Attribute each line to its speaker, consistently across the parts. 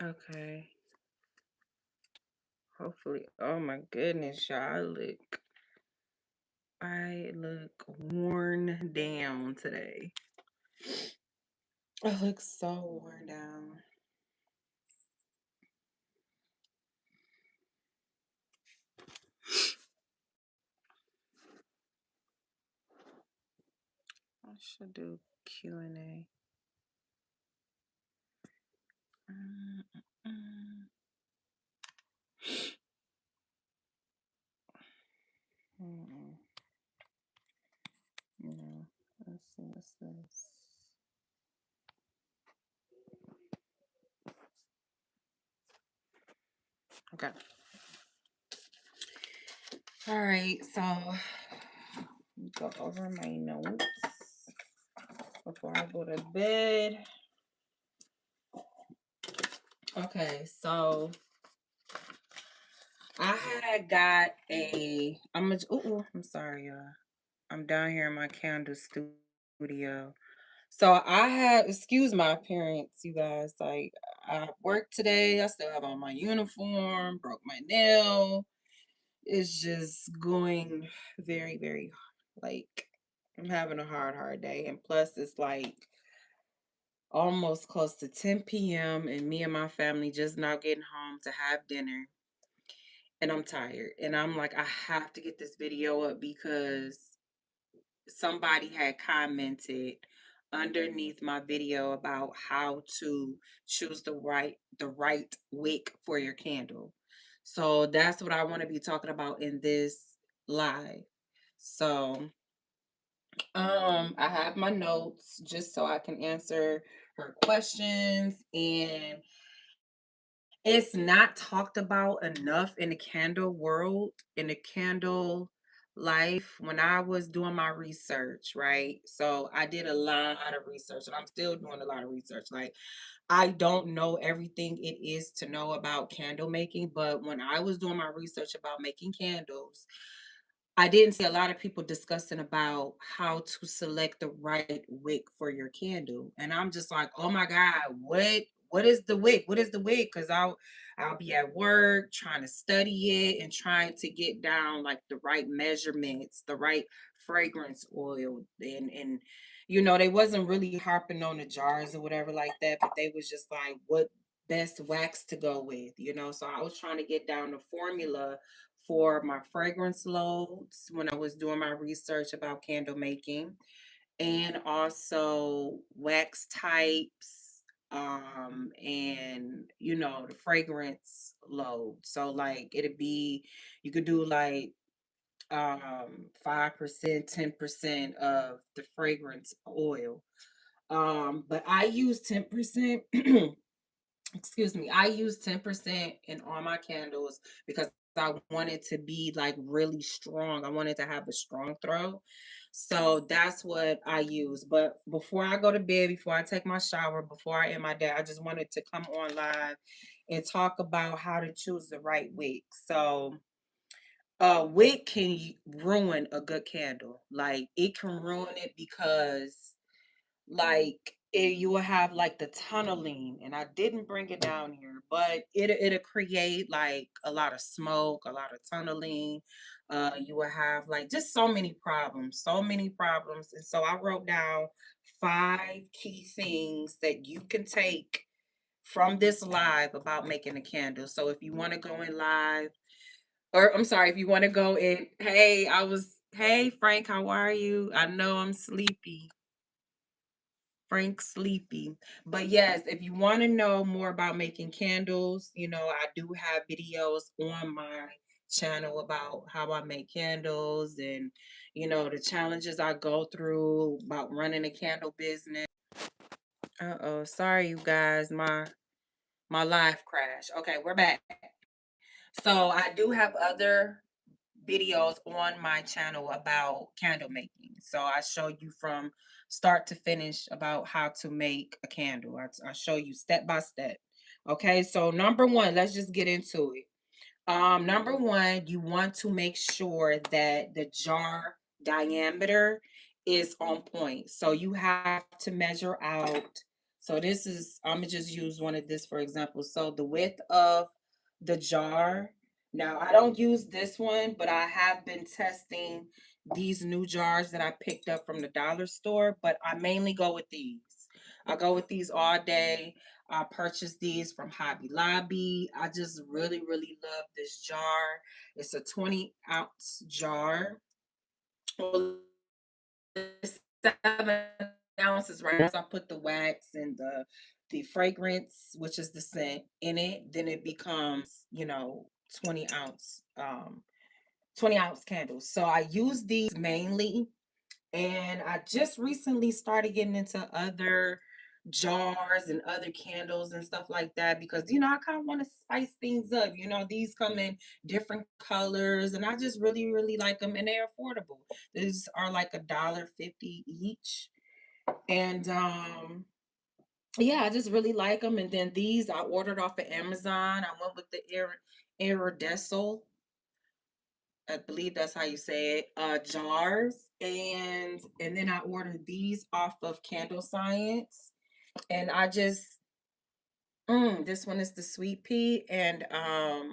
Speaker 1: Okay. Hopefully. Oh my goodness, y'all. I look worn down today. I look so worn down. I should do Q&A. Mm, mm, mm. No. Let's see what's this. Okay. All right. So go over my notes before I go to bed. Okay, so I had got I'm sorry, y'all. I'm down here in my candle studio. So I had, excuse my appearance, you guys. Like, I worked today. I still have on my uniform, broke my nail. It's just going very, very, like, I'm having a hard day. And plus, it's like almost close to 10 p.m. and me and my family just now getting home to have dinner. And I'm tired. And I'm like, I have to get this video up because somebody had commented underneath my video about how to choose the right wick for your candle. So that's what I want to be talking about in this live. So I have my notes just so I can answer her questions, and it's not talked about enough in the candle world, in the candle life. When I was doing my research, right? So I did a lot of research and I'm still doing a lot of research. Like, I don't know everything it is to know about candle making, but when I was doing my research about making candles, I didn't see a lot of people discussing about how to select the right wick for your candle. And I'm just like, oh my God, what is the wick? What is the wick? Because I'll be at work trying to study it and trying to get down like the right measurements, the right fragrance oil. And they wasn't really harping on the jars or whatever like that, but they was just like what best wax to go with. So I was trying to get down the formula for my fragrance loads when I was doing my research about candle making, and also wax types, and the fragrance load. So like it'd be, you could do like 5%, 10% of the fragrance oil. But I use 10%. Excuse me, I use 10% in all my candles because I want it to be like really strong. I want it to have a strong throw. So that's what I use. But before I go to bed, before I take my shower, before I end my day, I just wanted to come on live and talk about how to choose the right wick. So wick can ruin a good candle. Like, it can ruin it because like you will have like the tunneling, and I didn't bring it down here, but it'll create like a lot of smoke, a lot of tunneling. You will have like just so many problems. And so I wrote down 5 key things that you can take from this live about making a candle. So if you want to go in live, or I'm sorry, if you want to go in, hey Frank, how are you? I know I'm sleepy. Frank Sleepy. But yes, if you want to know more about making candles, I do have videos on my channel about how I make candles, and the challenges I go through about running a candle business. Uh-oh, sorry you guys, my live crash. Okay, we're back. So I do have other videos on my channel about candle making. So I show you from start to finish about how to make a candle. I show you step by step. Okay, so number one, let's just get into it. Number one, you want to make sure that the jar diameter is on point. So you have to measure out So this is, I'm gonna just use one of this for example. So the width of the jar. Now I don't use this one, but I have been testing these new jars that I picked up from the dollar store, but I mainly go with these. I go with these all day. I purchased these from Hobby Lobby. I just really, really love this jar. It's a 20-ounce jar. Well, 7 ounces, right? Once I put the wax and the fragrance, which is the scent, in it, then it becomes, 20 ounce candles. So I use these mainly, and I just recently started getting into other jars and other candles and stuff like that because I kind of want to spice things up. These come in different colors, and I just really, really like them, and they're affordable. These are like $1.50 each. And yeah, I just really like them. And then these I ordered off of Amazon. I went with the iridescent, I believe that's how you say it, jars. And then I ordered these off of Candle Science. And I just this one is the sweet pea. And I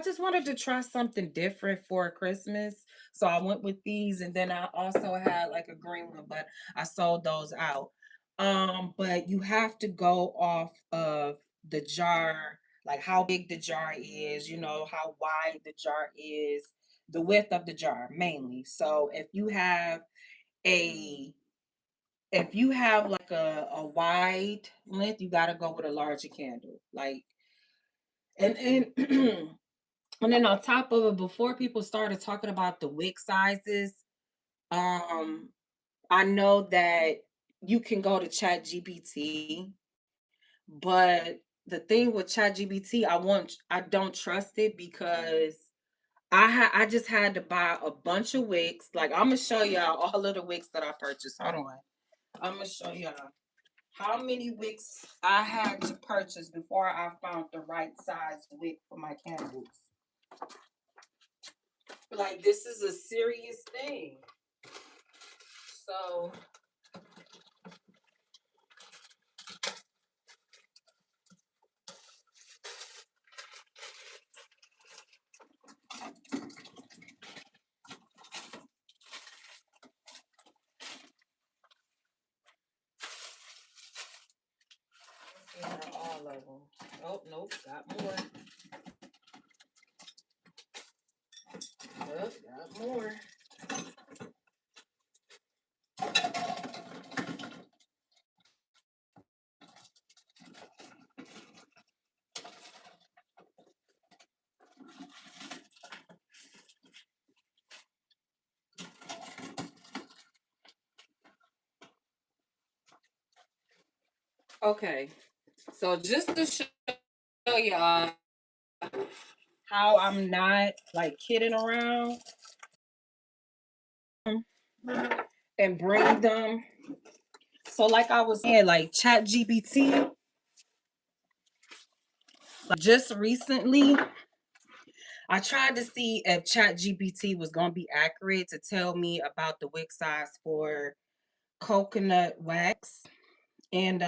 Speaker 1: just wanted to try something different for Christmas. So I went with these, and then I also had like a green one, but I sold those out. But you have to go off of the jar, like how big the jar is, how wide the jar is, the width of the jar mainly. So a if you have like a wide length, you got to go with a larger candle. Like, and and then on top of it, before people started talking about the wick sizes, um, I know that you can go to Chat GPT, but the thing with Chat GPT, I don't trust it because I just had to buy a bunch of wicks. Like, I'm gonna show y'all all of the wicks that I purchased. Hold on. I'm gonna show y'all how many wicks I had to purchase before I found the right size wick for my candles. Like, this is a serious thing. So, these are all of them. Oh, nope, got more. Oh, got more. Okay, so just to show y'all how I'm not like kidding around and bring them. So, like I was saying, like Chat GPT, like just recently, I tried to see if Chat GPT was going to be accurate to tell me about the wick size for coconut wax. And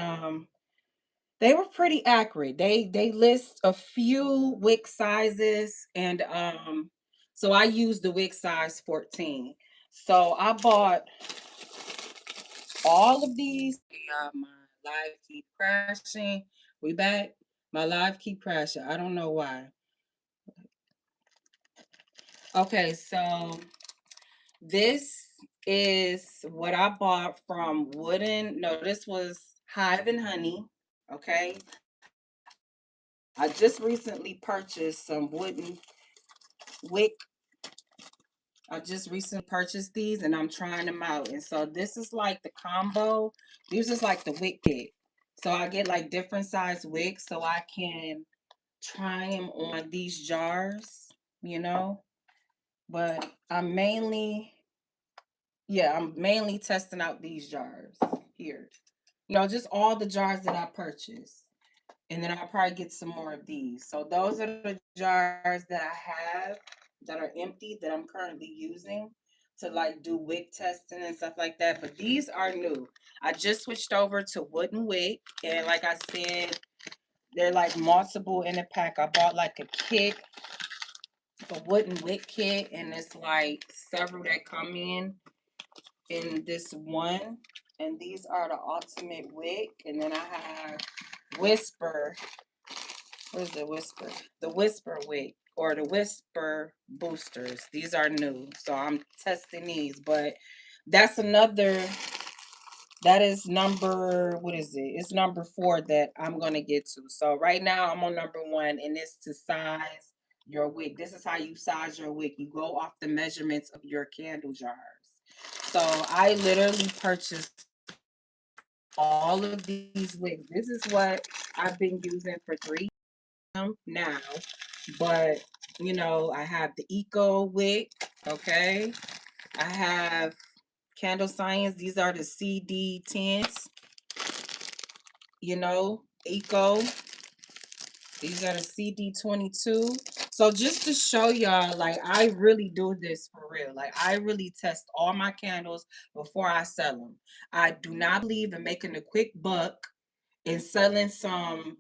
Speaker 1: they were pretty accurate. They list a few wick sizes, and so I used the wick size 14. So I bought all of these. My live keep crashing. We back. My live keep crashing. I don't know why. Okay, so this is what I bought from Wooden. No, this was Hive and Honey. Okay. I just recently purchased some wooden wick. I just recently purchased these, and I'm trying them out. And so this is like the combo. These is like the wick kit. So I get like different size wicks so I can try them on these jars, you know. But I'm mainly testing out these jars here. Just all the jars that I purchased. And then I'll probably get some more of these. So those are the jars that I have that are empty that I'm currently using. to like do wick testing and stuff like that, but these are new. I just switched over to wooden wick, and like I said, they're like multiple in a pack. I bought like a kit, a wooden wick kit, and it's like several that come in this one. And these are the ultimate wick. And then I have Whisper. What is the Whisper? The Whisper wick or the Whisper boosters. These are new. So I'm testing these. But that's another, that is number, what is it? It's number 4 that I'm going to get to. So right now I'm on number 1, and it's to size your wick. This is how you size your wick. You go off the measurements of your candle jars. So I literally purchased all of these wicks. This is what I've been using for 3 now. But I have the Eco wick, okay? I have Candle Science. These are the CD10s, Eco. These are the CD22. So just to show y'all, like, I really do this for real. Like, I really test all my candles before I sell them. I do not believe in making a quick buck and selling some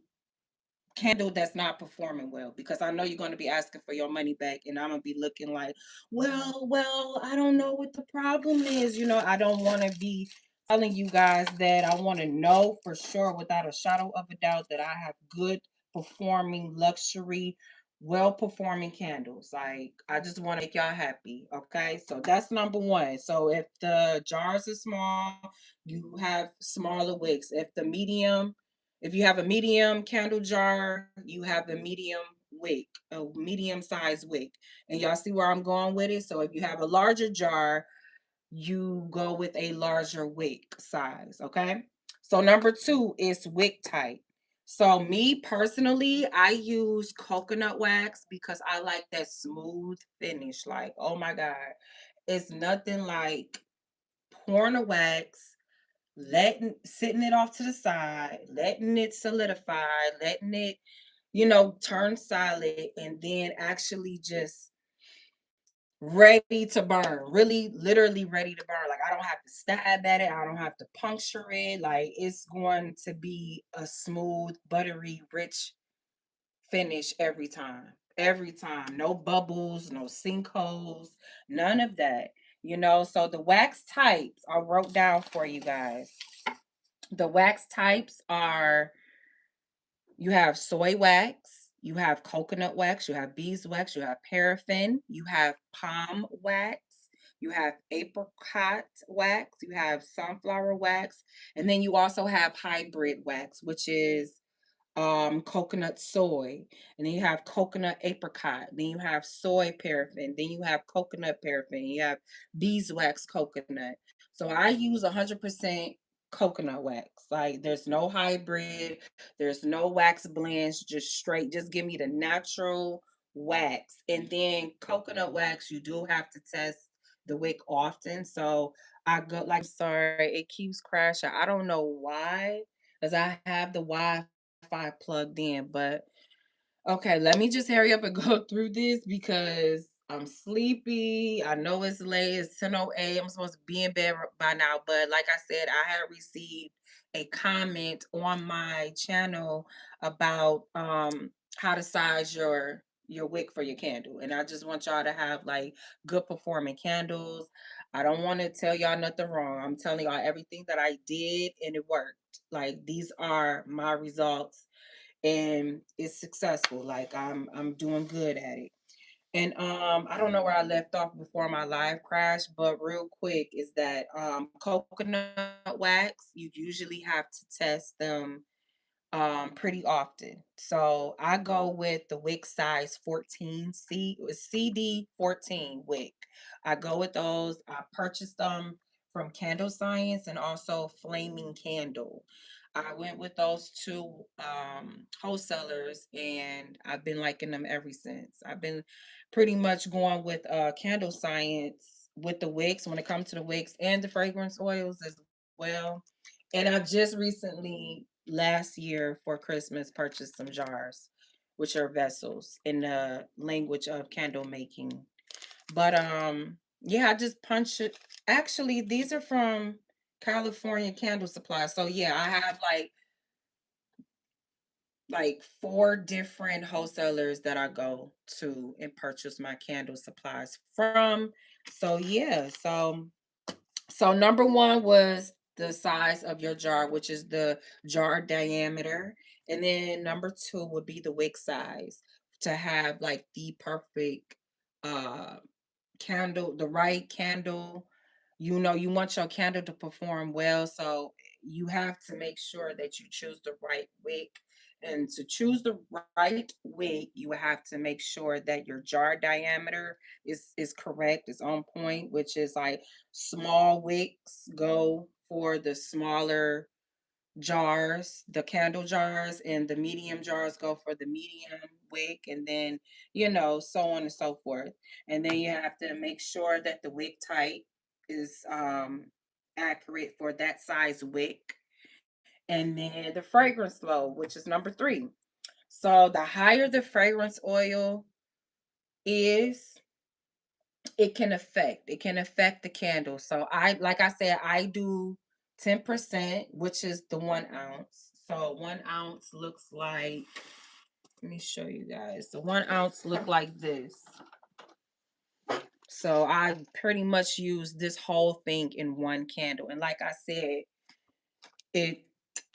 Speaker 1: candle that's not performing well, because I know you're going to be asking for your money back, and I'm going to be looking like, well, I don't know what the problem is. I don't want to be telling you guys that. I want to know for sure without a shadow of a doubt that I have good performing luxury, well performing candles. Like, I just want to make y'all happy. Okay. So that's number 1. So if the jars are small, you have smaller wicks. If you have a medium candle jar, you have a medium wick, a medium sized wick. And y'all see where I'm going with it? So if you have a larger jar, you go with a larger wick size, okay? So number 2 is wick type. So me personally, I use coconut wax because I like that smooth finish. Like, oh my God, it's nothing like pouring a wax, letting sitting it off to the side, letting it solidify, letting it, turn solid, and then actually just ready to burn. Really, literally ready to burn. Like, I don't have to stab at it, I don't have to puncture it. Like, it's going to be a smooth, buttery, rich finish every time. Every time. No bubbles, no sinkholes, none of that. So the wax types I wrote down for you guys. The wax types are, you have soy wax, you have coconut wax, you have beeswax, you have paraffin, you have palm wax, you have apricot wax, you have sunflower wax, and then you also have hybrid wax, which is coconut soy, and then you have coconut apricot, then you have soy paraffin, then you have coconut paraffin, you have beeswax coconut. So I use 100% coconut wax. Like, there's no hybrid, there's no wax blends, just straight, just give me the natural wax. And then coconut wax, you do have to test the wick often. So I go, like, sorry, it keeps crashing. I don't know why, because I have the Wi-Fi plugged in, but okay, let me just hurry up and go through this because I'm sleepy. I know it's late. It's 10:08. I'm supposed to be in bed by now. But like I said, I had received a comment on my channel about how to size your wick for your candle. And I just want y'all to have like good performing candles. I don't want to tell y'all nothing wrong. I'm telling y'all everything that I did and it worked. Like, these are my results, and it's successful. Like, I'm doing good at it. And I don't know where I left off before my live crash, but real quick is that coconut wax, you usually have to test them pretty often. So I go with the wick size 14 CD 14 wick. I go with those. I purchased them from Candle Science and also Flaming Candle. I went with those two wholesalers, and I've been liking them ever since. I've been pretty much going with Candle Science with the wicks when it comes to the wicks and the fragrance oils as well. And I just recently, last year for Christmas, purchased some jars, which are vessels in the language of candle making. But Yeah, I just punch it. Actually, these are from California Candle Supply. So yeah, I have like four different wholesalers that I go to and purchase my candle supplies from. So yeah, so number one was the size of your jar, which is the jar diameter. And then number two would be the wick size to have like the perfect uh candle, the right candle. You know, you want your candle to perform well, so you have to make sure that you choose the right wick. And to choose the right wick, you have to make sure that your jar diameter is correct, is on point, which is like small wicks go for the smaller jars, the candle jars, and the medium jars go for the medium wick, and then, so on and so forth. And then you have to make sure that the wick type is accurate for that size wick. And then the fragrance load, which is number three. So the higher the fragrance oil is, it can affect the candle. So like I said, I do 10%, which is the 1 ounce. So 1 ounce looks like, let me show you guys. The 1 ounce look like this. So I pretty much use this whole thing in one candle. And like I said, it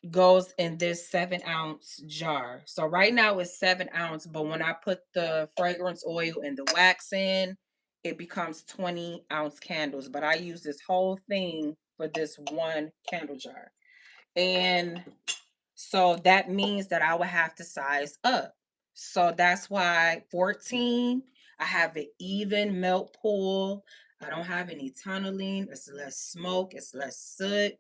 Speaker 1: goes in this 7 ounce jar. So right now it's 7 ounce, but when I put the fragrance oil and the wax in, it becomes 20 ounce candles. But I use this whole thing for this one candle jar. And so that means that I would have to size up. So that's why 14, I have an even melt pool. I don't have any tunneling. It's less smoke. It's less soot.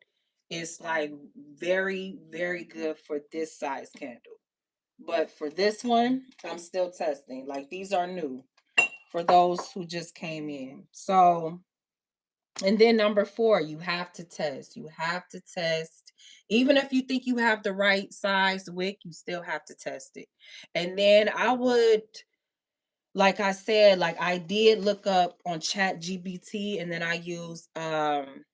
Speaker 1: It's like very, very good for this size candle. But for this one, I'm still testing. Like these are new for those who just came in. So, and then number four, you have to test. You have to test. Even if you think you have the right size wick, you still have to test it. And then I would, like I said, like I did look up on Chat GBT, and then I used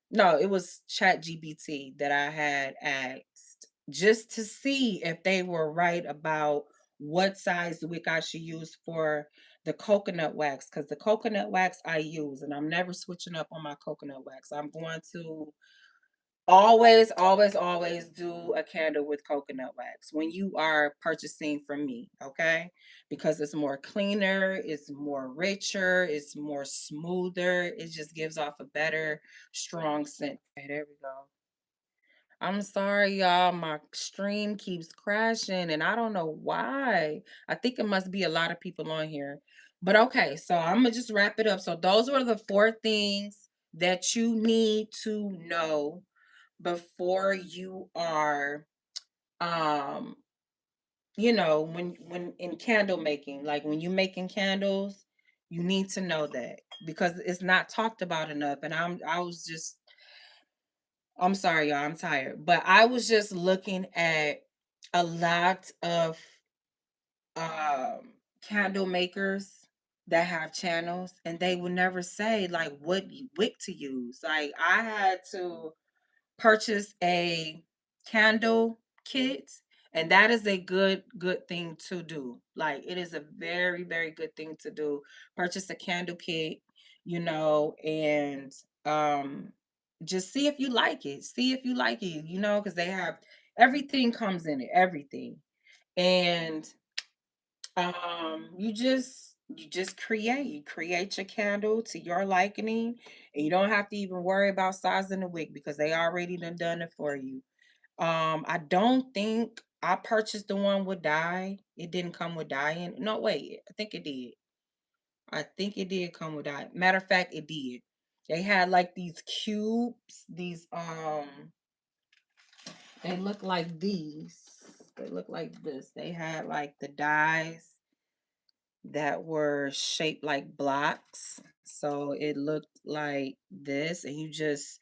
Speaker 1: no, it was Chat GBT that I had asked just to see if they were right about what size wick I should use for the coconut wax, because the coconut wax I use, and I'm never switching up on my coconut wax. I'm going to always, always, always do a candle with coconut wax when you are purchasing from me, okay? Because it's more cleaner, it's more richer, it's more smoother. It just gives off a better, strong scent. Okay, there we go. I'm sorry, y'all. My stream keeps crashing and I don't know why. I think it must be a lot of people on here. But okay, so I'm gonna just wrap it up. So those were the four things that you need to know before you are um when in candle making, like when you making candles, you need to know that because it's not talked about enough. And I'm sorry, y'all, I'm tired, but I was just looking at a lot of um candle makers that have channels, and they would never say like what wick to use. Like I had to purchase a candle kit, and that is a good thing to do. Like it is a very, very good thing to do. Purchase a candle kit, and um just see if you like it. See if you like it, because they have everything comes in it, everything. And you just create your candle to your liking, and you don't have to even worry about sizing the wick because they already done it for you. I don't think I purchased the one with dye. It didn't come with dye in. No, wait, I think it did. I think it did come with dye. Matter of fact, it did. They had like these cubes, they look like these. They look like this. They had like the dyes that were shaped like blocks. So it looked like this, and you just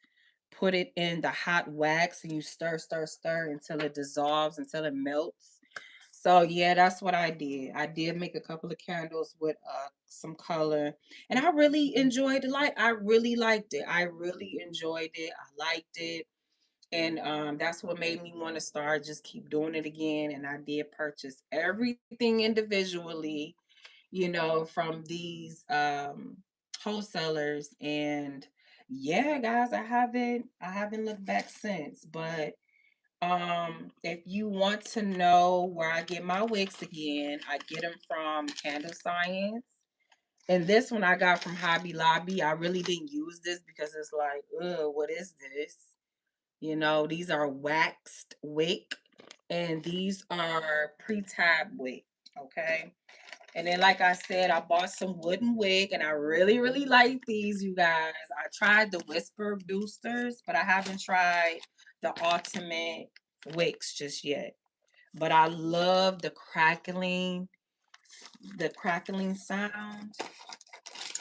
Speaker 1: put it in the hot wax and you stir, stir, stir until it dissolves, until it melts. So yeah, that's what I did. I did make a couple of candles with some color, and I really enjoyed the light. I really liked it. I really enjoyed it. I liked it. And that's what made me want to start just keep doing it again. And I did purchase everything individually, from these wholesalers. And yeah, guys, I haven't looked back since. But if you want to know where I get my wicks again, I get them from Candle Science. And this one I got from Hobby Lobby. I really didn't use this because it's like, ugh, what is this? These are waxed wick, and these are pre-tab wick. Okay. And then, like I said, I bought some wooden wig, and I really, really like these, you guys. I tried the Whisper Boosters, but I haven't tried the Ultimate Wicks just yet. But I love the crackling sound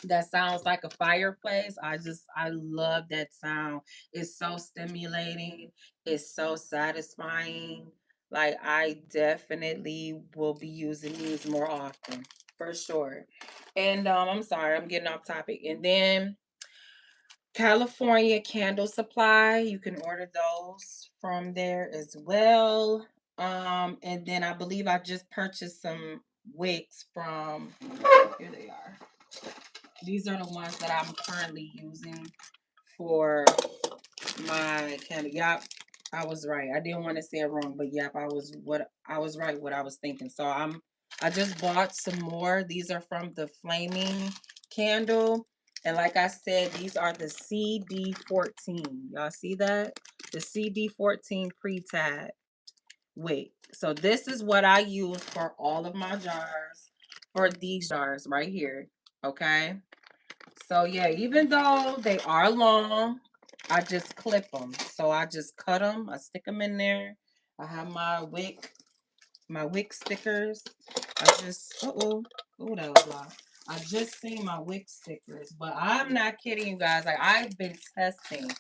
Speaker 1: that sounds like a fireplace. I love that sound. It's so stimulating. It's so satisfying. Like I definitely will be using these more often for sure. And I'm sorry, I'm getting off topic. And then California Candle Supply, you can order those from there as well. And then I believe I just purchased some wicks from, here they are. These are the ones that I'm currently using for my candle. Yep, I was right. I didn't want to say it wrong, but yep, I was right what I was thinking. So I just bought some more. These are from the Flaming Candle. And like I said, these are the CD14. Y'all see that? The CD14 pre-tab wick. So this is what I use for all of my jars, for these jars right here. Okay. So yeah, even though they are long, I just clip them. So I just cut them. I stick them in there. I have my wick stickers. I just that was loud. I just seen my wick stickers, but I'm not kidding you guys. Like I've been testing.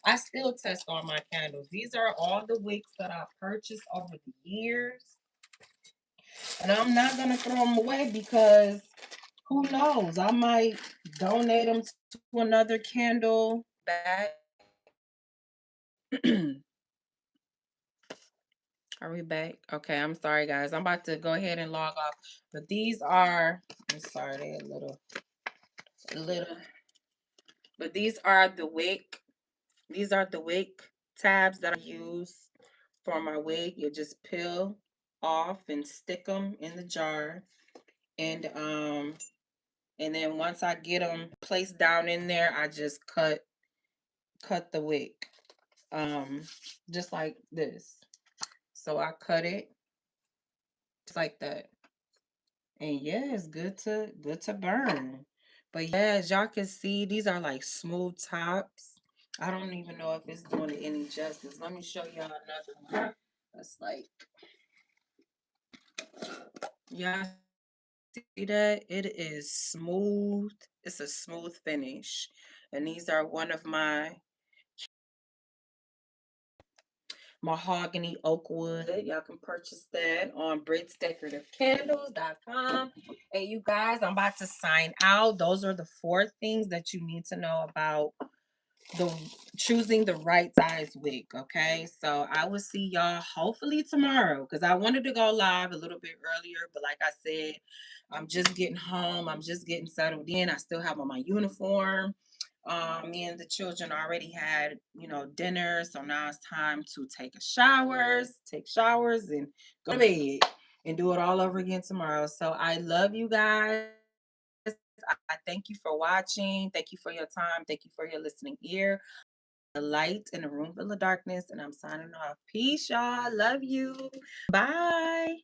Speaker 1: I still test all my candles. These are all the wicks that I purchased over the years, and I'm not gonna throw them away because who knows? I might donate them to another candle bag. Are we back? Okay, I'm sorry, guys. I'm about to go ahead and log off. But these are, I'm sorry, they're a little, but these are the wick. These are the wick tabs that I use for my wig. You just peel off and stick them in the jar. And then once I get them placed down in there, I just cut the wick. Um, just like this. So I cut it just like that. And yeah, it's good to burn. But yeah, as y'all can see, these are like smooth tops. I don't even know if it's doing it any justice. Let me show y'all another one. That's like, y'all see that? It is smooth. It's a smooth finish. And these are one of my mahogany oak wood. Y'all can purchase that on britsdecorativecandles.com. And you guys, I'm about to sign out. Those are the 4 things that you need to know about the choosing the right size wig. Okay, so I will see y'all hopefully tomorrow because I wanted to go live a little bit earlier, but like I said, I'm just getting home. I'm just getting settled in. I still have on my uniform. Me and the children already had, dinner. So now it's time to take showers and go to bed and do it all over again tomorrow. So I love you guys. I thank you for watching. Thank you for your time. Thank you for your listening ear. The light in a room full of darkness. And I'm signing off. Peace, y'all. Love you. Bye.